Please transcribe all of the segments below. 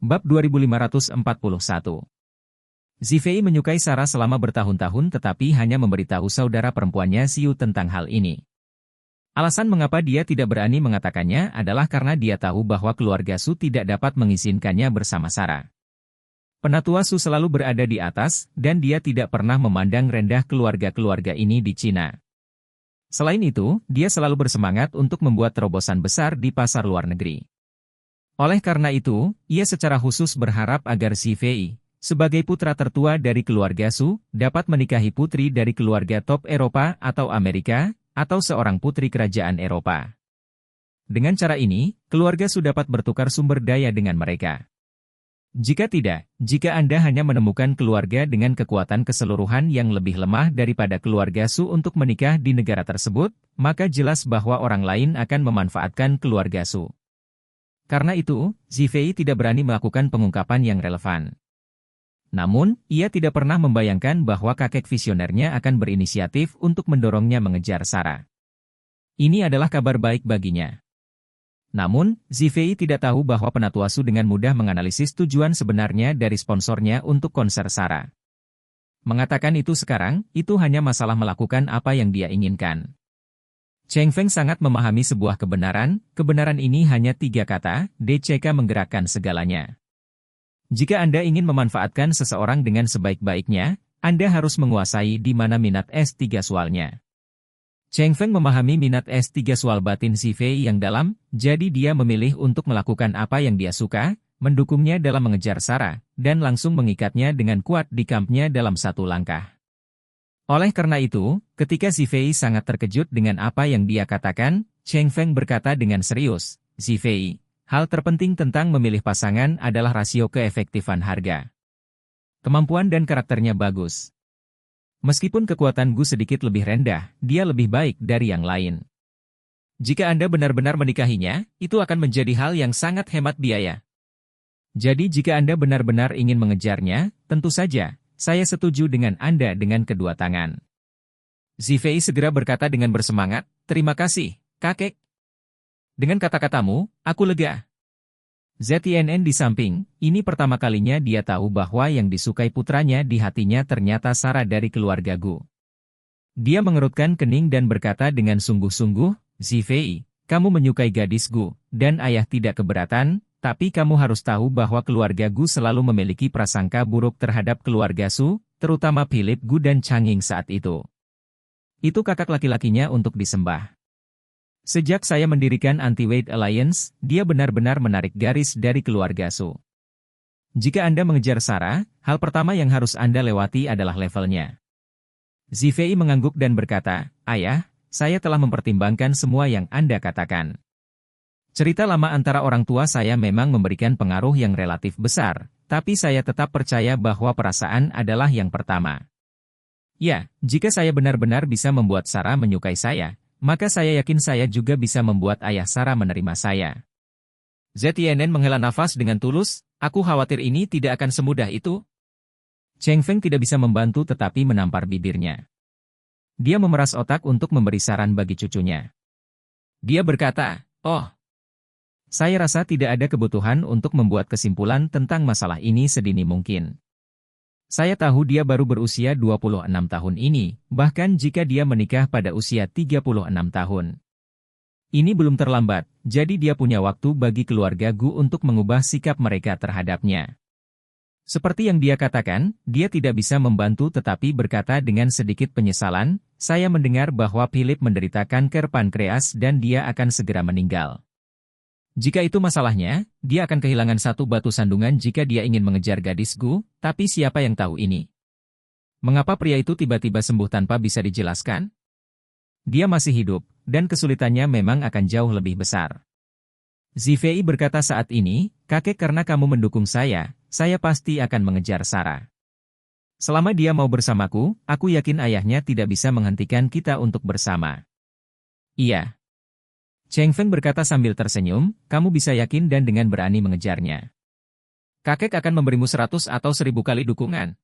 Bab 2541. Zifei menyukai Sarah selama bertahun-tahun tetapi hanya memberitahu saudara perempuannya Xiu tentang hal ini. Alasan mengapa dia tidak berani mengatakannya adalah karena dia tahu bahwa keluarga Su tidak dapat mengizinkannya bersama Sarah. Penatua Su selalu berada di atas, dan dia tidak pernah memandang rendah keluarga-keluarga ini di Cina. Selain itu, dia selalu bersemangat untuk membuat terobosan besar di pasar luar negeri. Oleh karena itu, ia secara khusus berharap agar Zifei, sebagai putra tertua dari keluarga Su, dapat menikahi putri dari keluarga top Eropa atau Amerika, atau seorang putri kerajaan Eropa. Dengan cara ini, keluarga Su dapat bertukar sumber daya dengan mereka. Jika tidak, jika Anda hanya menemukan keluarga dengan kekuatan keseluruhan yang lebih lemah daripada keluarga Su untuk menikah di negara tersebut, maka jelas bahwa orang lain akan memanfaatkan keluarga Su. Karena itu, Zifei tidak berani melakukan pengungkapan yang relevan. Namun, ia tidak pernah membayangkan bahwa kakek visionernya akan berinisiatif untuk mendorongnya mengejar Sarah. Ini adalah kabar baik baginya. Namun, Zifei tidak tahu bahwa Penatua Su dengan mudah menganalisis tujuan sebenarnya dari sponsornya untuk konser Sarah. Mengatakan itu sekarang, itu hanya masalah melakukan apa yang dia inginkan. Cheng Feng sangat memahami sebuah kebenaran ini hanya 3 kata, DCK menggerakkan segalanya. Jika Anda ingin memanfaatkan seseorang dengan sebaik-baiknya, Anda harus menguasai di mana minat S3 soalnya. Cheng Feng memahami minat S3 soal batin Zifei yang dalam, jadi dia memilih untuk melakukan apa yang dia suka, mendukungnya dalam mengejar Sarah, dan langsung mengikatnya dengan kuat di kampnya dalam satu langkah. Oleh karena itu, ketika Zifei sangat terkejut dengan apa yang dia katakan, Cheng Feng berkata dengan serius, "Zifei, hal terpenting tentang memilih pasangan adalah rasio keefektifan harga. Kemampuan dan karakternya bagus. Meskipun kekuatan Gu sedikit lebih rendah, dia lebih baik dari yang lain. Jika Anda benar-benar menikahinya, itu akan menjadi hal yang sangat hemat biaya. Jadi jika Anda benar-benar ingin mengejarnya, tentu saja, saya setuju dengan Anda dengan kedua tangan." Zifei segera berkata dengan bersemangat, "Terima kasih, kakek. Dengan kata-katamu, aku lega." ZNN di samping, ini pertama kalinya dia tahu bahwa yang disukai putranya di hatinya ternyata Sarah dari keluarga Gu. Dia mengerutkan kening dan berkata dengan sungguh-sungguh, "Zifei, kamu menyukai gadis Gu, dan ayah tidak keberatan, tapi kamu harus tahu bahwa keluarga Gu selalu memiliki prasangka buruk terhadap keluarga Su, terutama Philip Gu dan Changing saat itu. Itu kakak laki-lakinya untuk disembah. Sejak saya mendirikan Anti-Weight Alliance, dia benar-benar menarik garis dari keluarga Su. Jika Anda mengejar Sarah, hal pertama yang harus Anda lewati adalah levelnya." Zifei mengangguk dan berkata, "Ayah, saya telah mempertimbangkan semua yang Anda katakan. Cerita lama antara orang tua saya memang memberikan pengaruh yang relatif besar, tapi saya tetap percaya bahwa perasaan adalah yang pertama. Ya, jika saya benar-benar bisa membuat Sarah menyukai saya, maka saya yakin saya juga bisa membuat ayah Sarah menerima saya." ZNN menghela nafas dengan tulus, "Aku khawatir ini tidak akan semudah itu." Cheng Feng tidak bisa membantu tetapi menampar bibirnya. Dia memeras otak untuk memberi saran bagi cucunya. Dia berkata, "Oh, saya rasa tidak ada kebutuhan untuk membuat kesimpulan tentang masalah ini sedini mungkin. Saya tahu dia baru berusia 26 tahun ini, bahkan jika dia menikah pada usia 36 tahun. Ini belum terlambat, jadi dia punya waktu bagi keluarga Gu untuk mengubah sikap mereka terhadapnya." Seperti yang dia katakan, dia tidak bisa membantu tetapi berkata dengan sedikit penyesalan, "Saya mendengar bahwa Philip menderita kanker pankreas dan dia akan segera meninggal. Jika itu masalahnya, dia akan kehilangan satu batu sandungan jika dia ingin mengejar gadis Gu, tapi siapa yang tahu ini? Mengapa pria itu tiba-tiba sembuh tanpa bisa dijelaskan? Dia masih hidup, dan kesulitannya memang akan jauh lebih besar." Zifei berkata saat ini, "Kakek, karena kamu mendukung saya pasti akan mengejar Sarah. Selama dia mau bersamaku, aku yakin ayahnya tidak bisa menghentikan kita untuk bersama." "Iya." Cheng Feng berkata sambil tersenyum, "Kamu bisa yakin dan dengan berani mengejarnya. Kakek akan memberimu 100 atau 1000 kali dukungan."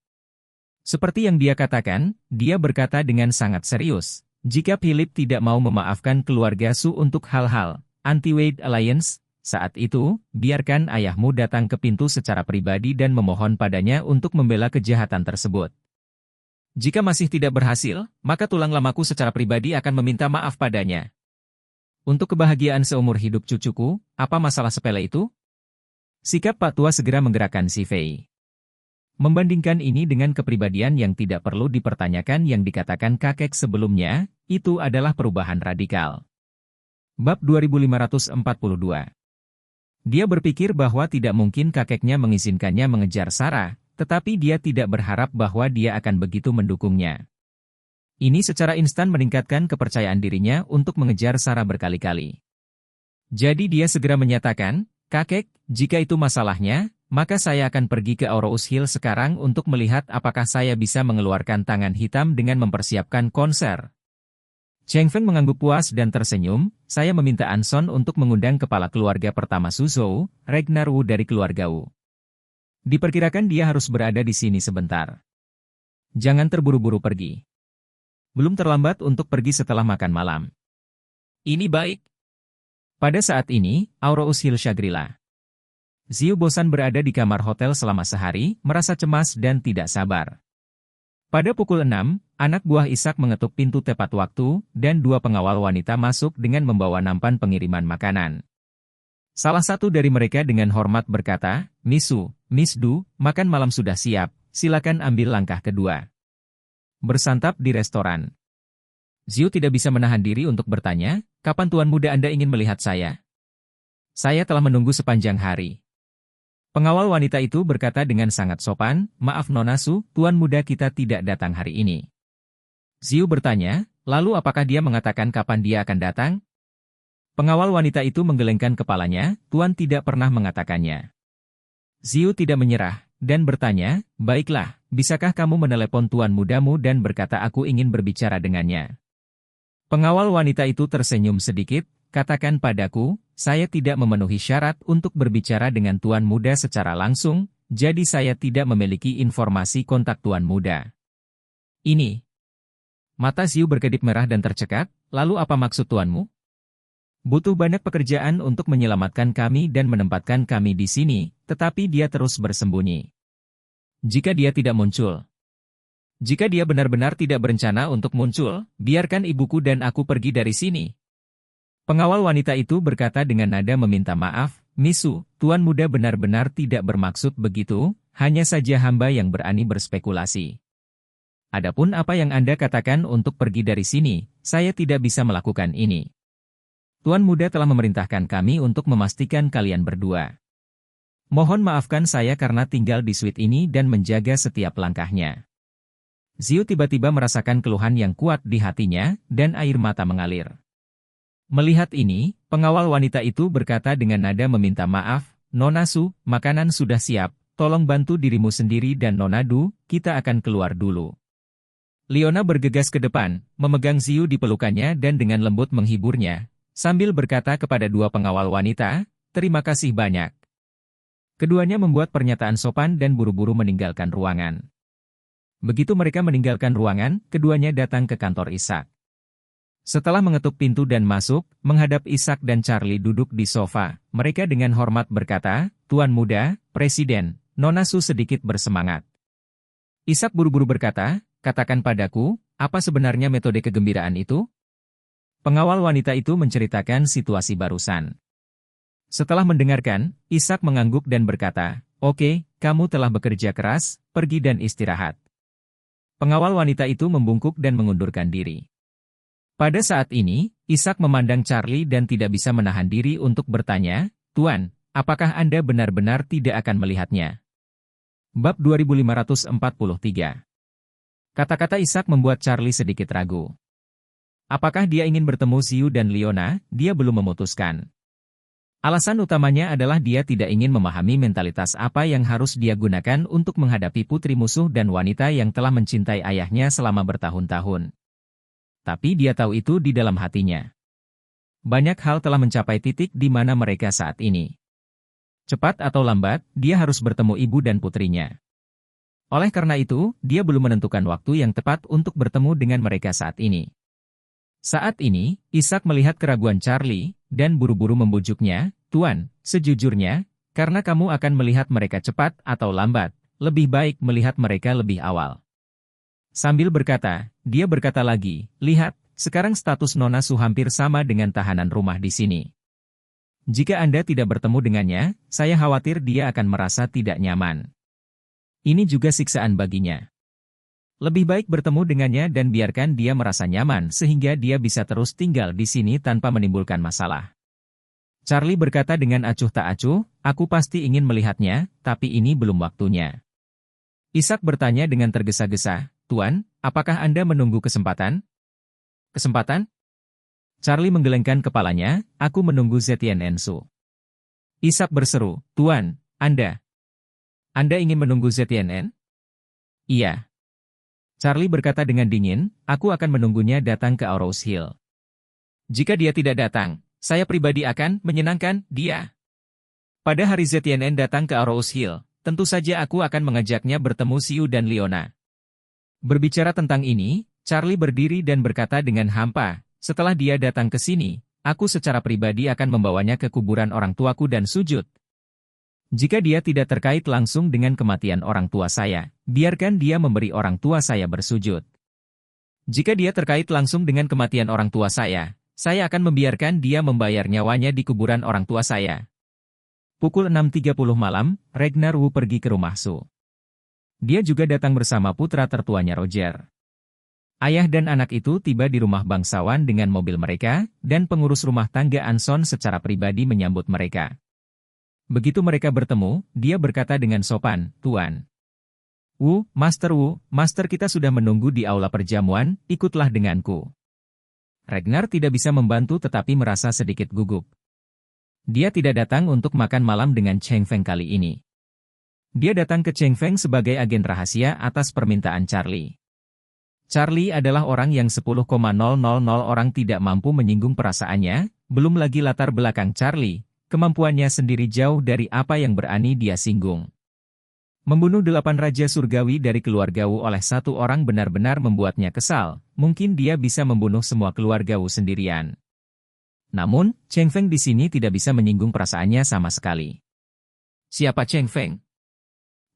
Seperti yang dia katakan, dia berkata dengan sangat serius, "Jika Philip tidak mau memaafkan keluarga Su untuk hal-hal Anti-Weight Alliance, Saat itu, biarkan ayahmu datang ke pintu secara pribadi dan memohon padanya untuk membela kejahatan tersebut. Jika masih tidak berhasil, maka tulang lamaku secara pribadi akan meminta maaf padanya. Untuk kebahagiaan seumur hidup cucuku, apa masalah sepele itu? Sikap Pak Tua segera menggerakkan si Fei. Membandingkan ini dengan kepribadian yang tidak perlu dipertanyakan yang dikatakan kakek sebelumnya, itu adalah perubahan radikal. Bab 2542. Dia berpikir bahwa tidak mungkin kakeknya mengizinkannya mengejar Sarah, tetapi dia tidak berharap bahwa dia akan begitu mendukungnya. Ini secara instan meningkatkan kepercayaan dirinya untuk mengejar Sarah berkali-kali. Jadi dia segera menyatakan, "Kakek, jika itu masalahnya, maka saya akan pergi ke Aurous Hill sekarang untuk melihat apakah saya bisa mengeluarkan tangan hitam dengan mempersiapkan konser." Cheng Feng mengangguk puas dan tersenyum, "Saya meminta Anson untuk mengundang kepala keluarga pertama Suzhou, Ragnar Wu dari keluarga Wu. Diperkirakan dia harus berada di sini sebentar. Jangan terburu-buru pergi. Belum terlambat untuk pergi setelah makan malam." "Ini baik." Pada saat ini, Aurous Hill Shangri-La. Ziu bosan berada di kamar hotel selama sehari, merasa cemas dan tidak sabar. Pada pukul 6, anak buah Ishak mengetuk pintu tepat waktu, dan dua pengawal wanita masuk dengan membawa nampan pengiriman makanan. Salah satu dari mereka dengan hormat berkata, "Miss Du, makan malam sudah siap, silakan ambil langkah kedua. Bersantap di restoran." Ziu tidak bisa menahan diri untuk bertanya, "Kapan tuan muda Anda ingin melihat saya? Saya telah menunggu sepanjang hari." Pengawal wanita itu berkata dengan sangat sopan, "Maaf Nona Su, tuan muda kita tidak datang hari ini." Ziu bertanya, "Lalu apakah dia mengatakan kapan dia akan datang?" Pengawal wanita itu menggelengkan kepalanya, "Tuan tidak pernah mengatakannya." Ziu tidak menyerah, dan bertanya, "Baiklah, bisakah kamu menelepon tuan mudamu dan berkata aku ingin berbicara dengannya?" Pengawal wanita itu tersenyum sedikit, "Katakan padaku, saya tidak memenuhi syarat untuk berbicara dengan tuan muda secara langsung, jadi saya tidak memiliki informasi kontak tuan muda." "Ini." Mata Ziu berkedip merah dan tercekat, "Lalu apa maksud tuanmu?" "Butuh banyak pekerjaan untuk menyelamatkan kami dan menempatkan kami di sini, tetapi dia terus bersembunyi. Jika dia tidak muncul, jika dia benar-benar tidak berencana untuk muncul, biarkan ibuku dan aku pergi dari sini." Pengawal wanita itu berkata dengan nada meminta maaf, "Miss Su, tuan muda benar-benar tidak bermaksud begitu, hanya saja hamba yang berani berspekulasi. Adapun apa yang Anda katakan untuk pergi dari sini, saya tidak bisa melakukan ini. Tuan muda telah memerintahkan kami untuk memastikan kalian berdua. Mohon maafkan saya karena tinggal di suite ini dan menjaga setiap langkahnya." Ziu tiba-tiba merasakan keluhan yang kuat di hatinya, dan air mata mengalir. Melihat ini, pengawal wanita itu berkata dengan nada meminta maaf, "Nona Su, makanan sudah siap, tolong bantu dirimu sendiri dan Nona Du, kita akan keluar dulu." Liona bergegas ke depan, memegang Ziu di pelukannya dan dengan lembut menghiburnya, sambil berkata kepada dua pengawal wanita, "Terima kasih banyak." Keduanya membuat pernyataan sopan dan buru-buru meninggalkan ruangan. Begitu mereka meninggalkan ruangan, keduanya datang ke kantor Ishak. Setelah mengetuk pintu dan masuk, menghadap Ishak dan Charlie duduk di sofa, mereka dengan hormat berkata, "Tuan muda, Presiden, Nona Su sedikit bersemangat." Ishak buru-buru berkata, "Katakan padaku, apa sebenarnya metode kegembiraan itu?" Pengawal wanita itu menceritakan situasi barusan. Setelah mendengarkan, Ishak mengangguk dan berkata, "Oke, kamu telah bekerja keras, pergi dan istirahat." Pengawal wanita itu membungkuk dan mengundurkan diri. Pada saat ini, Ishak memandang Charlie dan tidak bisa menahan diri untuk bertanya, "Tuan, apakah Anda benar-benar tidak akan melihatnya?" Bab 2543. Kata-kata Ishak membuat Charlie sedikit ragu. Apakah dia ingin bertemu Ziu dan Liona, dia belum memutuskan. Alasan utamanya adalah dia tidak ingin memahami mentalitas apa yang harus dia gunakan untuk menghadapi putri musuh dan wanita yang telah mencintai ayahnya selama bertahun-tahun. Tapi dia tahu itu di dalam hatinya. Banyak hal telah mencapai titik di mana mereka saat ini. Cepat atau lambat, dia harus bertemu ibu dan putrinya. Oleh karena itu, dia belum menentukan waktu yang tepat untuk bertemu dengan mereka saat ini. Saat ini, Ishak melihat keraguan Charlie, dan buru-buru membujuknya, Tuan, sejujurnya, karena kamu akan melihat mereka cepat atau lambat, lebih baik melihat mereka lebih awal. Sambil berkata, dia berkata lagi, lihat, sekarang status Nona Su hampir sama dengan tahanan rumah di sini. Jika Anda tidak bertemu dengannya, saya khawatir dia akan merasa tidak nyaman. Ini juga siksaan baginya. Lebih baik bertemu dengannya dan biarkan dia merasa nyaman sehingga dia bisa terus tinggal di sini tanpa menimbulkan masalah. Charlie berkata dengan acuh tak acuh, aku pasti ingin melihatnya, tapi ini belum waktunya. Ishak bertanya dengan tergesa-gesa, Tuan, apakah Anda menunggu kesempatan? Kesempatan? Charlie menggelengkan kepalanya, aku menunggu Zetian Ensu. Ishak berseru, Tuan, Anda ingin menunggu ZTNN? Iya. Charlie berkata dengan dingin, aku akan menunggunya datang ke Aurous Hill. Jika dia tidak datang, saya pribadi akan menyenangkan dia. Pada hari ZTNN datang ke Aurous Hill, tentu saja aku akan mengajaknya bertemu Siu dan Leona. Berbicara tentang ini, Charlie berdiri dan berkata dengan hampa, setelah dia datang ke sini, aku secara pribadi akan membawanya ke kuburan orang tuaku dan sujud. Jika dia tidak terkait langsung dengan kematian orang tua saya, biarkan dia memberi orang tua saya bersujud. Jika dia terkait langsung dengan kematian orang tua saya akan membiarkan dia membayar nyawanya di kuburan orang tua saya. Pukul 6.30 malam, Ragnar Wu pergi ke rumah Su. Dia juga datang bersama putra tertuanya Roger. Ayah dan anak itu tiba di rumah bangsawan dengan mobil mereka, dan pengurus rumah tangga Anson secara pribadi menyambut mereka. Begitu mereka bertemu, dia berkata dengan sopan, Tuan. Wu, Master kita sudah menunggu di aula perjamuan, ikutlah denganku. Ragnar tidak bisa membantu tetapi merasa sedikit gugup. Dia tidak datang untuk makan malam dengan Cheng Feng kali ini. Dia datang ke Cheng Feng sebagai agen rahasia atas permintaan Charlie. Charlie adalah orang yang 10,000 orang tidak mampu menyinggung perasaannya, belum lagi latar belakang Charlie, kemampuannya sendiri jauh dari apa yang berani dia singgung. Membunuh 8 raja surgawi dari keluarga Wu oleh satu orang benar-benar membuatnya kesal, mungkin dia bisa membunuh semua keluarga Wu sendirian. Namun, Cheng Feng di sini tidak bisa menyinggung perasaannya sama sekali. Siapa Cheng Feng?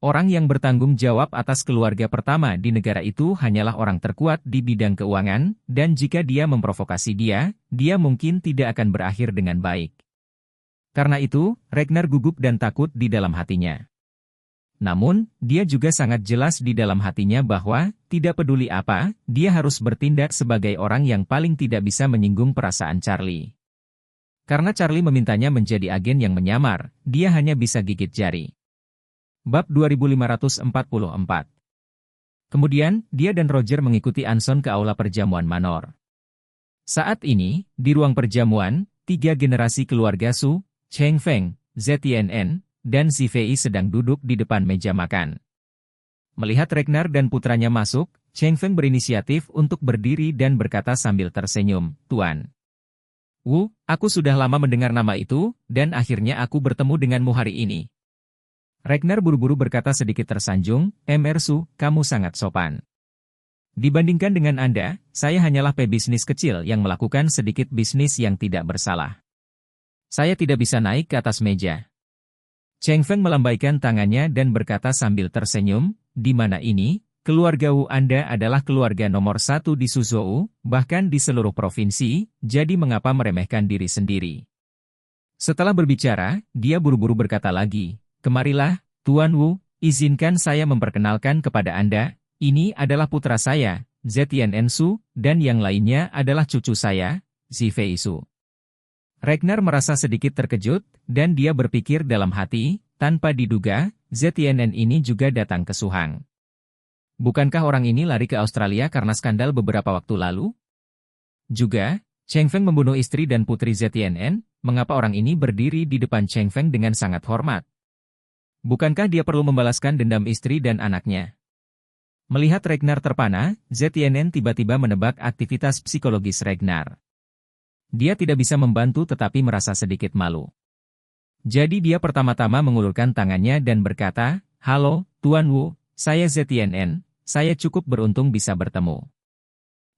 Orang yang bertanggung jawab atas keluarga pertama di negara itu hanyalah orang terkuat di bidang keuangan, dan jika dia memprovokasi dia mungkin tidak akan berakhir dengan baik. Karena itu, Ragnar gugup dan takut di dalam hatinya. Namun, dia juga sangat jelas di dalam hatinya bahwa, tidak peduli apa, dia harus bertindak sebagai orang yang paling tidak bisa menyinggung perasaan Charlie. Karena Charlie memintanya menjadi agen yang menyamar, dia hanya bisa gigit jari. Bab 2544. Kemudian, dia dan Roger mengikuti Anson ke aula perjamuan Manor. Saat ini, di ruang perjamuan, 3 generasi keluarga Su, Cheng Feng, ZTNN, dan Xi Fei sedang duduk di depan meja makan. Melihat Ragnar dan putranya masuk, Cheng Feng berinisiatif untuk berdiri dan berkata sambil tersenyum, Tuan. Wu, aku sudah lama mendengar nama itu, dan akhirnya aku bertemu denganmu hari ini. Ragnar buru-buru berkata sedikit tersanjung, Mr. Su, kamu sangat sopan. Dibandingkan dengan Anda, saya hanyalah pebisnis kecil yang melakukan sedikit bisnis yang tidak bersalah. Saya tidak bisa naik ke atas meja. Cheng Feng melambaikan tangannya dan berkata sambil tersenyum, di mana ini, keluarga Wu Anda adalah keluarga nomor 1 di Suzhou, bahkan di seluruh provinsi, jadi mengapa meremehkan diri sendiri? Setelah berbicara, dia buru-buru berkata lagi, Kemarilah, Tuan Wu, izinkan saya memperkenalkan kepada Anda, ini adalah putra saya, Zetian Su, dan yang lainnya adalah cucu saya, Xi Fei Su. Ragnar merasa sedikit terkejut, dan dia berpikir dalam hati, tanpa diduga, Zetian ini juga datang ke Suhang. Bukankah orang ini lari ke Australia karena skandal beberapa waktu lalu? Juga, Cheng Feng membunuh istri dan putri Zetian, mengapa orang ini berdiri di depan Cheng Feng dengan sangat hormat? Bukankah dia perlu membalaskan dendam istri dan anaknya? Melihat Ragnar terpana, ZTNN tiba-tiba menebak aktivitas psikologis Ragnar. Dia tidak bisa membantu tetapi merasa sedikit malu. Jadi dia pertama-tama mengulurkan tangannya dan berkata, Halo, Tuan Wu, saya ZTNN, saya cukup beruntung bisa bertemu.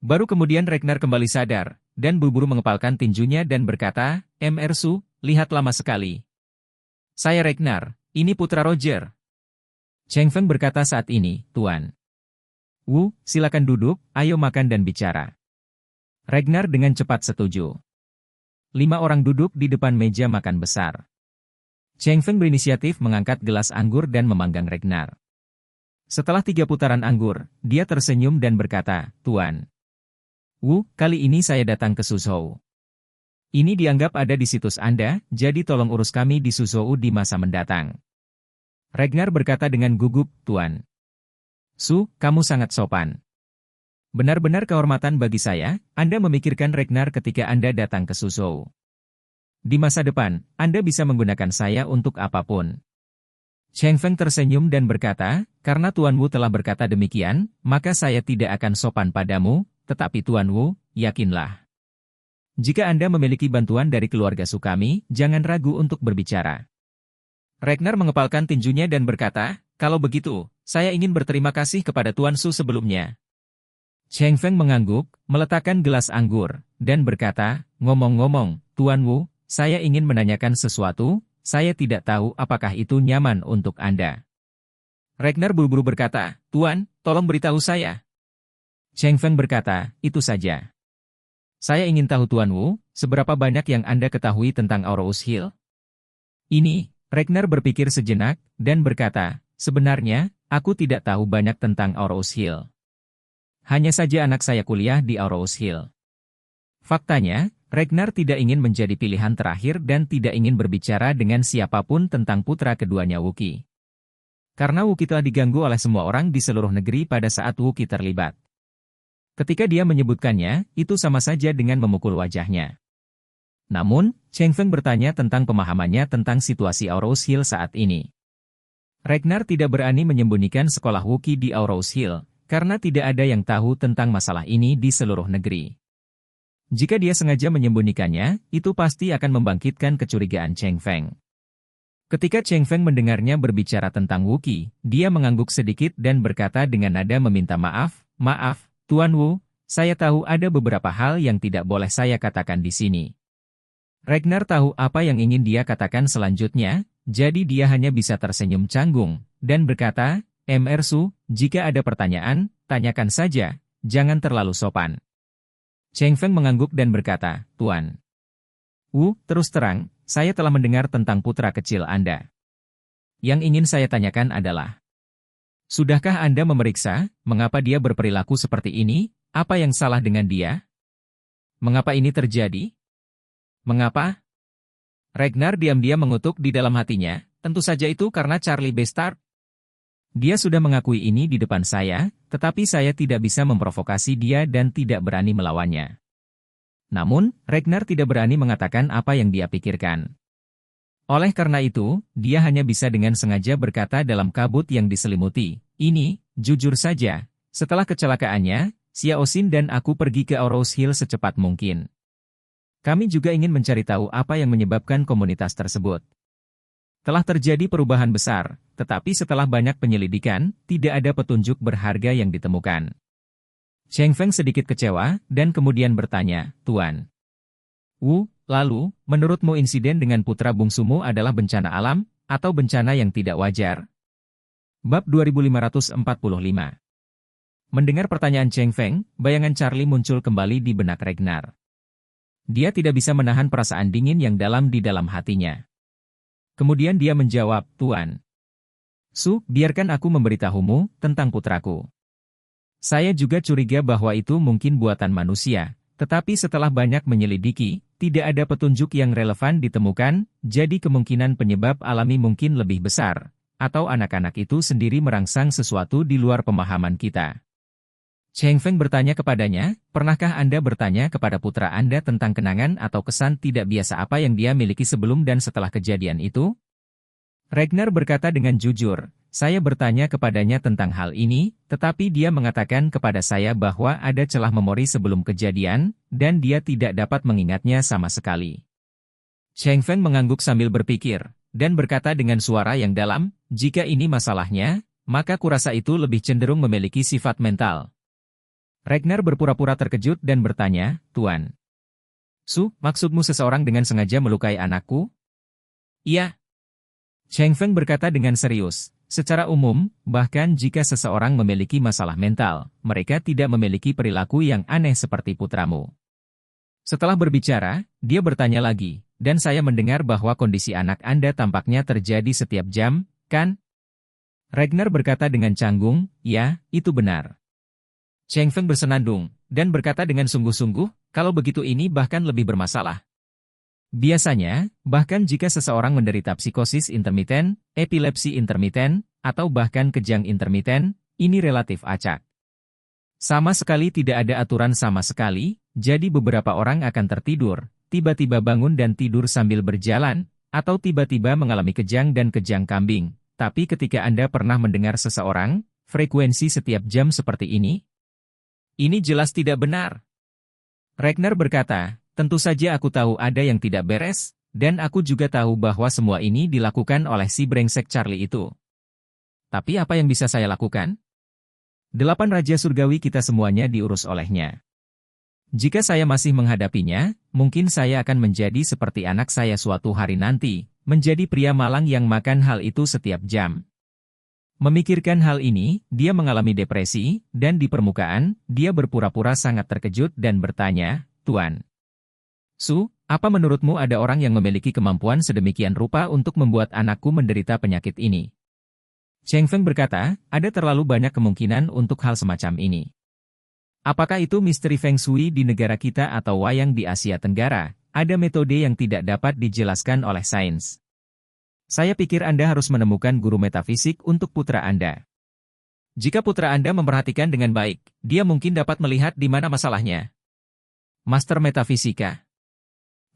Baru kemudian Ragnar kembali sadar, dan buru-buru mengepalkan tinjunya dan berkata, Su, lihat lama sekali. Saya Ragnar, ini putra Roger. Cheng Feng berkata saat ini, Tuan. Wu, silakan duduk, ayo makan dan bicara. Ragnar dengan cepat setuju. 5 orang duduk di depan meja makan besar. Cheng Feng berinisiatif mengangkat gelas anggur dan memanggang Ragnar. Setelah 3 putaran anggur, dia tersenyum dan berkata, Tuan. Wu, kali ini saya datang ke Suzhou. Ini dianggap ada di situs Anda, jadi tolong urus kami di Suzhou di masa mendatang. Ragnar berkata dengan gugup, Tuan. Su, kamu sangat sopan. Benar-benar kehormatan bagi saya, Anda memikirkan Ragnar ketika Anda datang ke Suzhou. Di masa depan, Anda bisa menggunakan saya untuk apapun. Cheng Feng tersenyum dan berkata, karena Tuan Wu telah berkata demikian, maka saya tidak akan sopan padamu, tetapi Tuan Wu, yakinlah. Jika Anda memiliki bantuan dari keluarga Su kami, jangan ragu untuk berbicara. Ragnar mengepalkan tinjunya dan berkata, kalau begitu, saya ingin berterima kasih kepada Tuan Su sebelumnya. Cheng Feng mengangguk, meletakkan gelas anggur, dan berkata, ngomong-ngomong, Tuan Wu, saya ingin menanyakan sesuatu, saya tidak tahu apakah itu nyaman untuk Anda. Ragnar buru-buru berkata, Tuan, tolong beritahu saya. Cheng Feng berkata, itu saja. Saya ingin tahu Tuan Wu, seberapa banyak yang Anda ketahui tentang Aurous Hill? Ini, Ragnar berpikir sejenak, dan berkata, sebenarnya, aku tidak tahu banyak tentang Aurous Hill. Hanya saja anak saya kuliah di Aurous Hill. Faktanya, Ragnar tidak ingin menjadi pilihan terakhir dan tidak ingin berbicara dengan siapapun tentang putra keduanya Wookie. Karena Wookie telah diganggu oleh semua orang di seluruh negeri pada saat Wookie terlibat. Ketika dia menyebutkannya, itu sama saja dengan memukul wajahnya. Namun, Cheng Feng bertanya tentang pemahamannya tentang situasi Aurous Hill saat ini. Ragnar tidak berani menyembunyikan sekolah Wookie di Aurous Hill, karena tidak ada yang tahu tentang masalah ini di seluruh negeri. Jika dia sengaja menyembunyikannya, itu pasti akan membangkitkan kecurigaan Cheng Feng. Ketika Cheng Feng mendengarnya berbicara tentang Wookie, dia mengangguk sedikit dan berkata dengan nada meminta maaf, maaf, Tuan Wu, saya tahu ada beberapa hal yang tidak boleh saya katakan di sini. Ragnar tahu apa yang ingin dia katakan selanjutnya, jadi dia hanya bisa tersenyum canggung, dan berkata, Su, jika ada pertanyaan, tanyakan saja, jangan terlalu sopan. Cheng Feng mengangguk dan berkata, Tuan Wu, terus terang, saya telah mendengar tentang putra kecil Anda. Yang ingin saya tanyakan adalah, sudahkah Anda memeriksa, mengapa dia berperilaku seperti ini, apa yang salah dengan dia? Mengapa ini terjadi? Mengapa? Ragnar diam-diam mengutuk di dalam hatinya, tentu saja itu karena Charlie Bestard. Dia sudah mengakui ini di depan saya, tetapi saya tidak bisa memprovokasi dia dan tidak berani melawannya. Namun, Ragnar tidak berani mengatakan apa yang dia pikirkan. Oleh karena itu, dia hanya bisa dengan sengaja berkata dalam kabut yang diselimuti, ini, jujur saja, setelah kecelakaannya, Xiao Xin dan aku pergi ke Aurous Hill secepat mungkin. Kami juga ingin mencari tahu apa yang menyebabkan komunitas tersebut. Telah terjadi perubahan besar, tetapi setelah banyak penyelidikan, tidak ada petunjuk berharga yang ditemukan. Cheng Feng sedikit kecewa, dan kemudian bertanya, Tuan Wu, lalu, menurutmu insiden dengan putra bungsumu adalah bencana alam, atau bencana yang tidak wajar? Bab 2545. Mendengar pertanyaan Cheng Feng, bayangan Charlie muncul kembali di benak Ragnar. Dia tidak bisa menahan perasaan dingin yang dalam di dalam hatinya. Kemudian dia menjawab, Tuan Su, biarkan aku memberitahumu tentang putraku. Saya juga curiga bahwa itu mungkin buatan manusia, tetapi setelah banyak menyelidiki, tidak ada petunjuk yang relevan ditemukan, jadi kemungkinan penyebab alami mungkin lebih besar, atau anak-anak itu sendiri merangsang sesuatu di luar pemahaman kita. Cheng Feng bertanya kepadanya, pernahkah Anda bertanya kepada putra Anda tentang kenangan atau kesan tidak biasa apa yang dia miliki sebelum dan setelah kejadian itu? Ragnar berkata dengan jujur, saya bertanya kepadanya tentang hal ini, tetapi dia mengatakan kepada saya bahwa ada celah memori sebelum kejadian, dan dia tidak dapat mengingatnya sama sekali. Cheng Feng mengangguk sambil berpikir, dan berkata dengan suara yang dalam, jika ini masalahnya, maka kurasa itu lebih cenderung memiliki sifat mental. Ragnar berpura-pura terkejut dan bertanya, Tuan Su, maksudmu seseorang dengan sengaja melukai anakku? Iya. Cheng Feng berkata dengan serius. Secara umum, bahkan jika seseorang memiliki masalah mental, mereka tidak memiliki perilaku yang aneh seperti putramu. Setelah berbicara, dia bertanya lagi, dan saya mendengar bahwa kondisi anak Anda tampaknya terjadi setiap jam, kan? Regner berkata dengan canggung, ya, itu benar. Cheng Feng bersenandung, dan berkata dengan sungguh-sungguh, kalau begitu ini bahkan lebih bermasalah. Biasanya, bahkan jika seseorang menderita psikosis intermiten, epilepsi intermiten, atau bahkan kejang intermiten, ini relatif acak. Sama sekali tidak ada aturan sama sekali, jadi beberapa orang akan tertidur, tiba-tiba bangun dan tidur sambil berjalan, atau tiba-tiba mengalami kejang dan kejang kambing. Tapi ketika Anda pernah mendengar seseorang, frekuensi setiap jam seperti ini jelas tidak benar. Regner berkata, tentu saja aku tahu ada yang tidak beres, dan aku juga tahu bahwa semua ini dilakukan oleh si brengsek Charlie itu. Tapi apa yang bisa saya lakukan? 8 Raja Surgawi kita semuanya diurus olehnya. Jika saya masih menghadapinya, mungkin saya akan menjadi seperti anak saya suatu hari nanti, menjadi pria malang yang makan hal itu setiap jam. Memikirkan hal ini, dia mengalami depresi, dan di permukaan, dia berpura-pura sangat terkejut dan bertanya, Tuan Su, apa menurutmu ada orang yang memiliki kemampuan sedemikian rupa untuk membuat anakku menderita penyakit ini? Cheng Feng berkata, ada terlalu banyak kemungkinan untuk hal semacam ini. Apakah itu misteri Feng Shui di negara kita atau wayang di Asia Tenggara? Ada metode yang tidak dapat dijelaskan oleh sains. Saya pikir Anda harus menemukan guru metafisik untuk putra Anda. Jika putra Anda memperhatikan dengan baik, dia mungkin dapat melihat di mana masalahnya. Master Metafisika.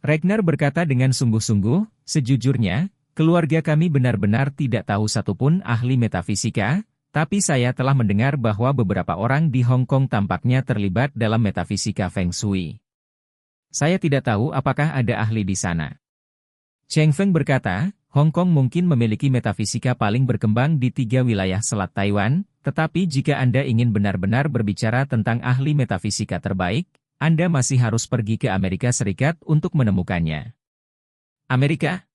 Regner berkata dengan sungguh-sungguh, sejujurnya, keluarga kami benar-benar tidak tahu satupun ahli metafisika, tapi saya telah mendengar bahwa beberapa orang di Hong Kong tampaknya terlibat dalam metafisika Feng Shui. Saya tidak tahu apakah ada ahli di sana. Cheng Feng berkata, Hong Kong mungkin memiliki metafisika paling berkembang di 3 wilayah Selat Taiwan, tetapi jika Anda ingin benar-benar berbicara tentang ahli metafisika terbaik, Anda masih harus pergi ke Amerika Serikat untuk menemukannya. Amerika?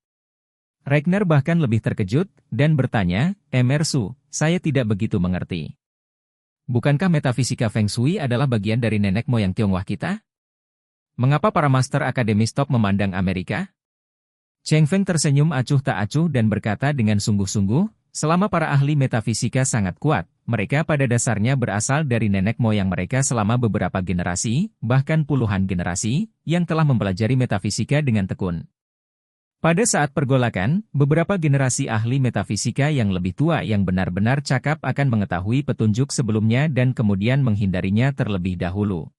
Regner bahkan lebih terkejut, dan bertanya, Emersu, saya tidak begitu mengerti. Bukankah metafisika Feng Shui adalah bagian dari nenek moyang Tionghoa kita? Mengapa para master akademi stop memandang Amerika? Cheng Feng tersenyum acuh tak acuh dan berkata dengan sungguh-sungguh, selama para ahli metafisika sangat kuat, mereka pada dasarnya berasal dari nenek moyang mereka selama beberapa generasi, bahkan puluhan generasi, yang telah mempelajari metafisika dengan tekun. Pada saat pergolakan, beberapa generasi ahli metafisika yang lebih tua yang benar-benar cakap akan mengetahui petunjuk sebelumnya dan kemudian menghindarinya terlebih dahulu.